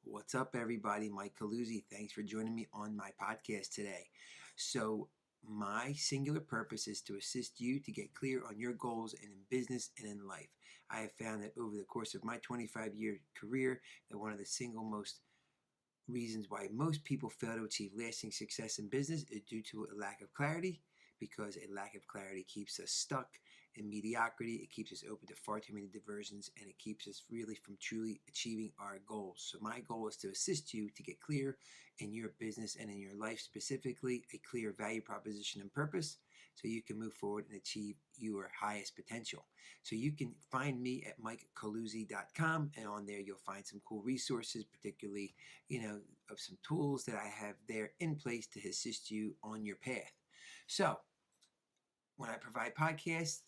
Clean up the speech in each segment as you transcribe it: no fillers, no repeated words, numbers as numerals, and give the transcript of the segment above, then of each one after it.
What's up, everybody? Mike Caluzzi. Thanks for joining me on my podcast today. So, my singular purpose is to assist you to get clear on your goals and in business and in life. I have found that over the course of my 25-year career, that one of the single most reasons why most people fail to achieve lasting success in business is due to a lack of clarity, because a lack of clarity keeps us stuck in mediocrity. It keeps us open to far too many diversions, and it keeps us really from truly achieving our goals. So my goal is to assist you to get clear in your business and in your life, specifically a clear value proposition and purpose, so you can move forward and achieve your highest potential. So you can find me at mikecaluzzi.com, and on there you'll find some cool resources, particularly, of some tools that I have there in place to assist you on your path. So when I provide podcasts,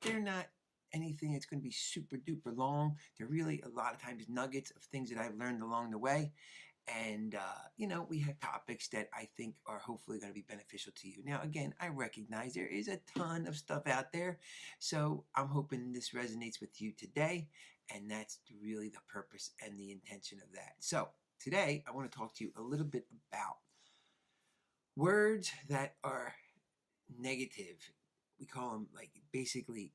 they're not anything that's going to be super duper long. They're really a lot of times nuggets of things that I've learned along the way. And, we have topics that I think are hopefully going to be beneficial to you. Now, again, I recognize there is a ton of stuff out there. So I'm hoping this resonates with you today. And that's really the purpose and the intention of that. So today, I want to talk to you a little bit about words that are negative. We call them basically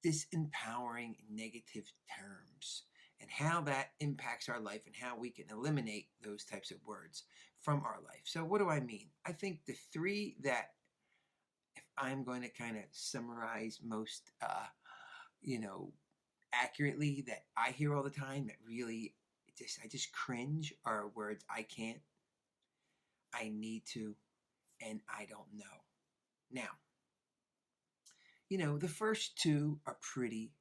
disempowering negative terms, and how that impacts our life and how we can eliminate those types of words from our life. So what do I mean? I think the three that, if I'm going to kind of summarize most, accurately, that I hear all the time, that really I just cringe, are words I can't, I need to, and I don't know. Now, the first two are pretty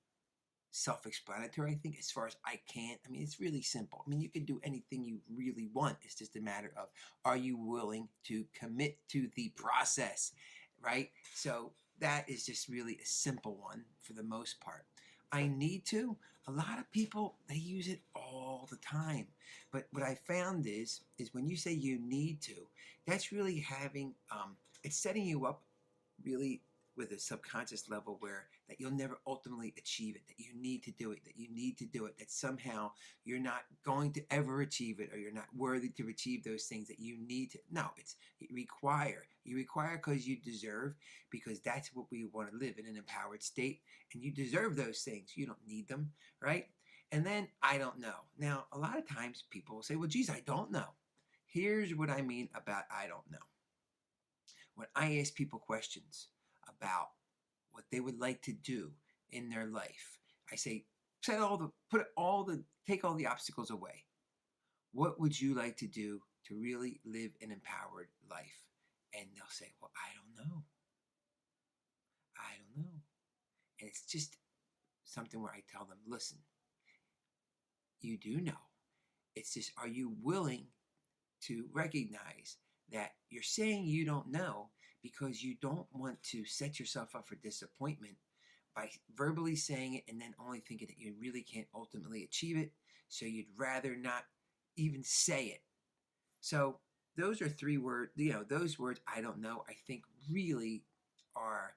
self-explanatory, I think, as far as I can't. I mean, it's really simple. I mean, you can do anything you really want. It's just a matter of, are you willing to commit to the process, right? So that is just really a simple one for the most part. I need to. A lot of people, they use it all the time. But what I found is when you say you need to, that's really it's setting you up really with a subconscious level where that you'll never ultimately achieve it, that you need to do it, that somehow you're not going to ever achieve it, or you're not worthy to achieve those things that you need to. No, you require because you deserve, because that's what we want to live in, an empowered state, and you deserve those things. You don't need them, right? And then I don't know. Now, a lot of times people will say, well, geez, I don't know. Here's what I mean about I don't know. When I ask people questions about what they would like to do in their life, I say, take all the obstacles away. What would you like to do to really live an empowered life? And they'll say, well, I don't know. And it's just something where I tell them, listen, you do know. It's just, are you willing to recognize that you're saying you don't know because you don't want to set yourself up for disappointment by verbally saying it and then only thinking that you really can't ultimately achieve it, so you'd rather not even say it. So those are three words, those words, I don't know, I think really are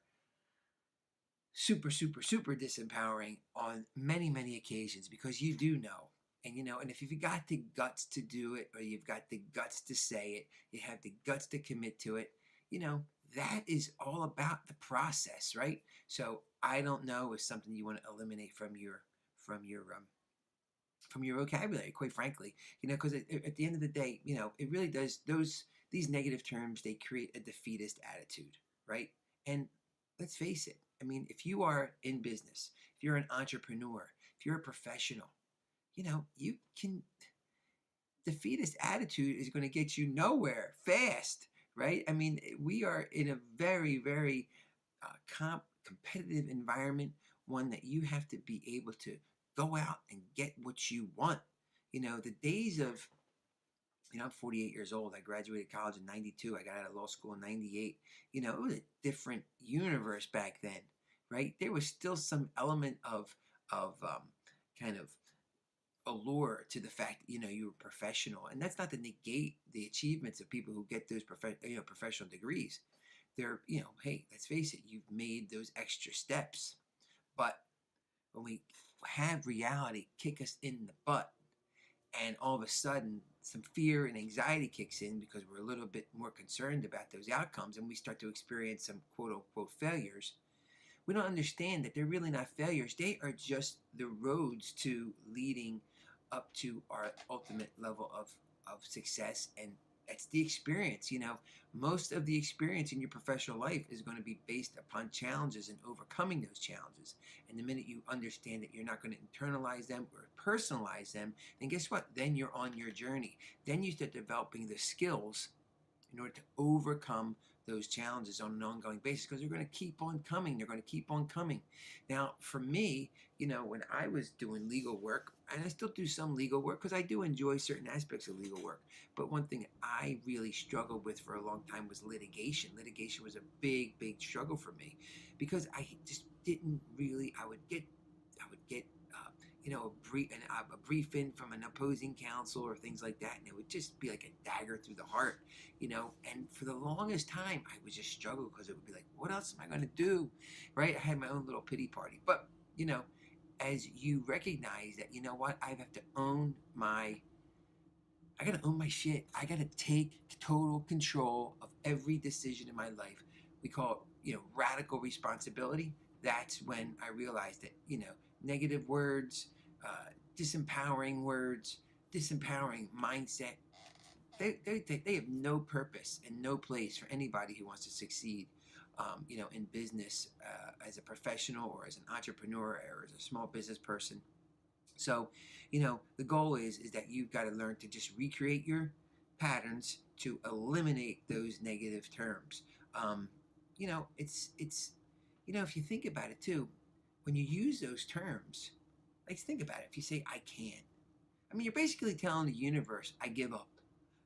super, super, super disempowering on many, many occasions, because you do know. And if you've got the guts to do it, or you've got the guts to say it, you have the guts to commit to it, that is all about the process, right? So I don't know is something you want to eliminate from your vocabulary, quite frankly, because at the end of the day, it really does, these negative terms, they create a defeatist attitude, right? And let's face it, I mean, if you are in business, if you're an entrepreneur, if you're a professional, you can, defeatist attitude is going to get you nowhere fast, right? I mean, we are in a very, very competitive environment, one that you have to be able to go out and get what you want. The days of, I'm 48 years old. I graduated college in 92. I got out of law school in 98. It was a different universe back then, right? There was still some element of kind of allure to the fact that, you were professional. And that's not to negate the achievements of people who get those professional degrees. They're, hey, let's face it, you've made those extra steps. But when we have reality kick us in the butt, and all of a sudden some fear and anxiety kicks in because we're a little bit more concerned about those outcomes, and we start to experience some quote unquote failures. We don't understand that they're really not failures. They are just the roads to leading up to our ultimate level of success. And that's the experience. Most of the experience in your professional life is going to be based upon challenges and overcoming those challenges. And the minute you understand that you're not going to internalize them or personalize them, then guess what? Then you're on your journey. Then you start developing the skills in order to overcome those challenges on an ongoing basis, because they're going to keep on coming. They're going to keep on coming. Now, for me, when I was doing legal work, and I still do some legal work because I do enjoy certain aspects of legal work, but one thing I really struggled with for a long time was litigation. Litigation was a big, big struggle for me because I just didn't really. I would get a briefing from an opposing counsel or things like that, and it would just be like a dagger through the heart. And for the longest time I would just struggle because it would be like, what else am I going to do, right? I had my own little pity party. But as you recognize that, what, I have to own I gotta own my shit. I gotta take total control of every decision in my life. We call it, radical responsibility. That's when I realized that, negative words, disempowering words, disempowering mindset, they have no purpose and no place for anybody who wants to succeed, in business, as a professional or as an entrepreneur or as a small business person. So, the goal is that you've got to learn to just recreate your patterns to eliminate those negative terms. It's if you think about it too, when you use those terms, like, think about it. If you say "I can't," I mean, you're basically telling the universe, "I give up."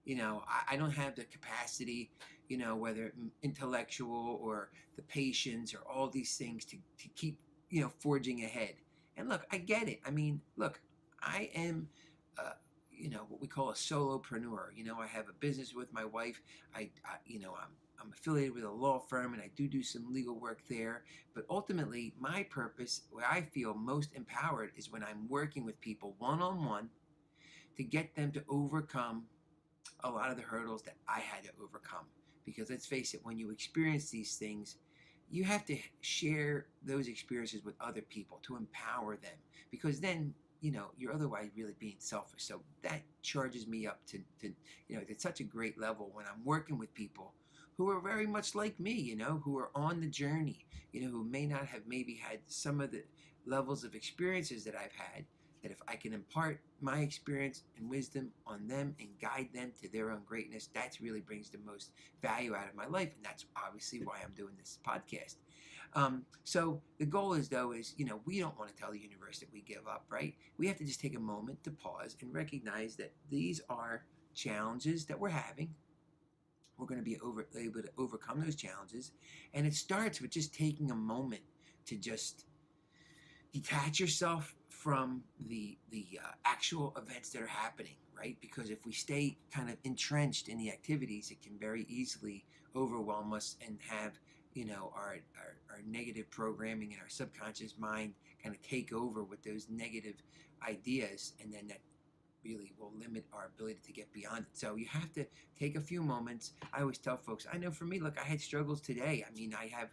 I don't have the capacity, whether intellectual or the patience or all these things to keep, forging ahead. And look, I get it. I mean, look, I am, what we call a solopreneur. I have a business with my wife. I'm affiliated with a law firm, and I do some legal work there. But ultimately, my purpose, where I feel most empowered, is when I'm working with people one-on-one to get them to overcome a lot of the hurdles that I had to overcome. Because let's face it, when you experience these things, you have to share those experiences with other people to empower them. Because then, you're otherwise really being selfish. So that charges me up to such a great level when I'm working with people who are very much like me, who are on the journey, who may not have maybe had some of the levels of experiences that I've had, that if I can impart my experience and wisdom on them and guide them to their own greatness, that really brings the most value out of my life. And that's obviously why I'm doing this podcast. So the goal is, we don't want to tell the universe that we give up, right? We have to just take a moment to pause and recognize that these are challenges that we're having. We're going to be able to overcome those challenges. And it starts with just taking a moment to just detach yourself from the actual events that are happening, right? Because if we stay kind of entrenched in the activities, it can very easily overwhelm us and have, our negative programming in our subconscious mind kind of take over with those negative ideas, and then that really will limit our ability to get beyond it. So you have to take a few moments. I always tell folks, I know for me, look, I had struggles today. I mean, I had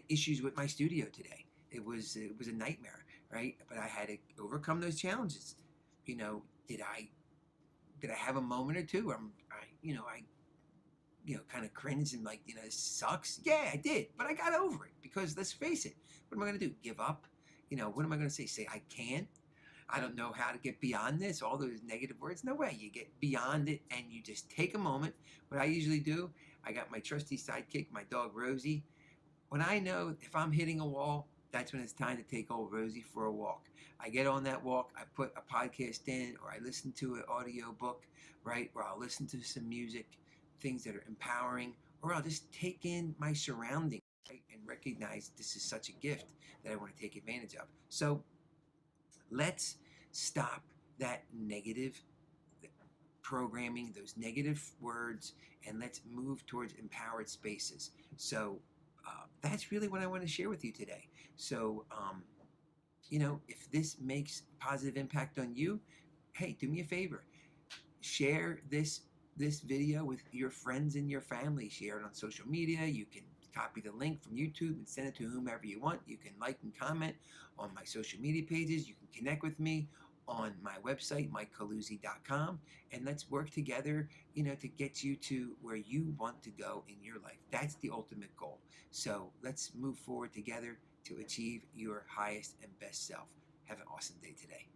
issues with my studio today. It was a nightmare, right? But I had to overcome those challenges. Did I have a moment or two where I kind of cringed and like, this sucks? Yeah, I did. But I got over it, because let's face it, what am I going to do? Give up? What am I going to say? Say I can't? I don't know how to get beyond this, all those negative words. No way. You get beyond it and you just take a moment. What I usually do, I got my trusty sidekick, my dog Rosie. When I know if I'm hitting a wall, that's when it's time to take old Rosie for a walk. I get on that walk, I put a podcast in, or I listen to an audio book, right? Or I'll listen to some music, things that are empowering, or I'll just take in my surroundings, right? And recognize this is such a gift that I want to take advantage of. So let's stop that negative programming, those negative words, and let's move towards empowered spaces. So that's really what I want to share with you today. So if this makes positive impact on you, hey, do me a favor. Share this video with your friends and your family. Share it on social media. You can copy the link from YouTube and send it to whomever you want. You can like and comment on my social media pages. You can connect with me on my website, mikecaluzzi.com, and let's work together, to get you to where you want to go in your life. That's the ultimate goal. So let's move forward together to achieve your highest and best self. Have an awesome day today.